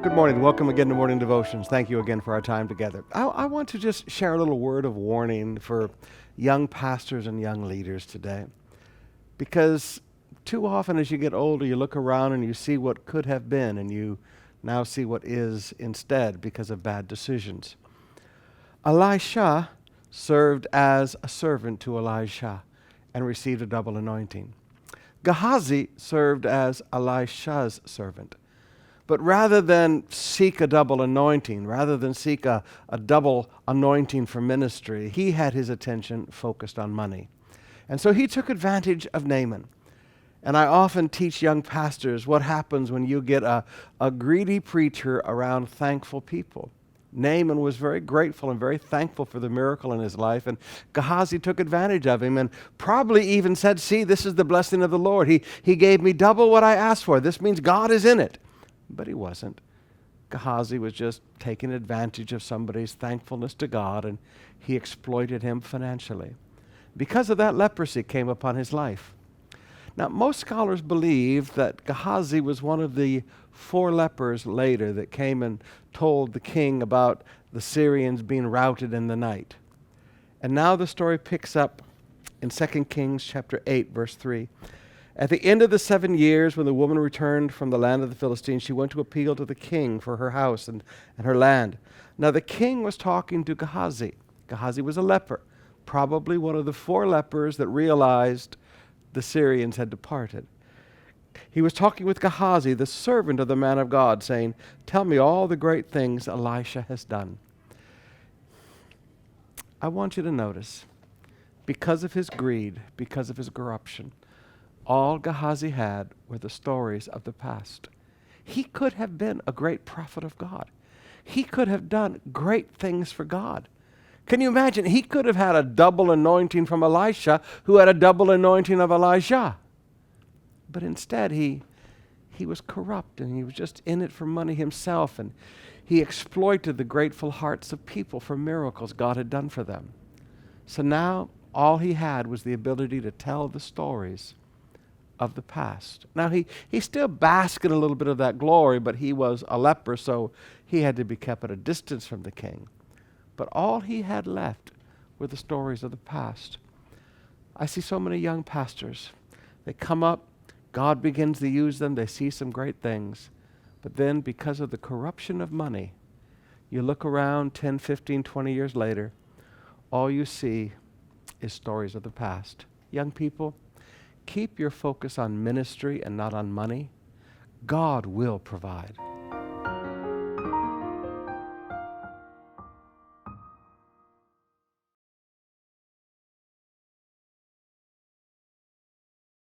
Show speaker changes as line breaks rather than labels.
Good morning. Welcome again to Morning Devotions. Thank you again for our time together. I want to just share a little word of warning for young pastors and young leaders today. Because too often as you get older, you look around and you see what could have been, and you now see what is instead because of bad decisions. Elisha served as a servant to Elisha and received a double anointing. Gehazi served as Elisha's servant. But rather than seek a double anointing, rather than seek a double anointing for ministry, he had his attention focused on money. And so he took advantage of Naaman. And I often teach young pastors what happens when you get a greedy preacher around thankful people. Naaman was very grateful and very thankful for the miracle in his life, and Gehazi took advantage of him and probably even said, "See, this is the blessing of the Lord. He gave me double what I asked for. This means God is in it." But he wasn't. Gehazi was just taking advantage of somebody's thankfulness to God, and he exploited him financially. Because of that, leprosy came upon his life. Now, most scholars believe that Gehazi was one of the 4 lepers later that came and told the king about the Syrians being routed in the night. And now the story picks up in 2 Kings chapter 8, verse 3. At the end of the 7 years, when the woman returned from the land of the Philistines, she went to appeal to the king for her house and her land. Now the king was talking to Gehazi. Gehazi was a leper, probably one of the 4 lepers that realized the Syrians had departed. He was talking with Gehazi, the servant of the man of God, saying, "Tell me all the great things Elisha has done." I want you to notice, because of his greed, because of his corruption, all Gehazi had were the stories of the past. He could have been a great prophet of God. He could have done great things for God. Can you imagine? He could have had a double anointing from Elisha, who had a double anointing of Elijah. But instead, he was corrupt, and he was just in it for money himself, and he exploited the grateful hearts of people for miracles God had done for them. So now, all he had was the ability to tell the stories of the past. Now, he still basked in a little bit of that glory, but he was a leper, so he had to be kept at a distance from the king. But all he had left were the stories of the past. I see so many young pastors. They come up, God begins to use them, they see some great things, but then because of the corruption of money, you look around 10, 15, 20 years later, all you see is stories of the past. Young people, keep your focus on ministry and not on money. God will provide.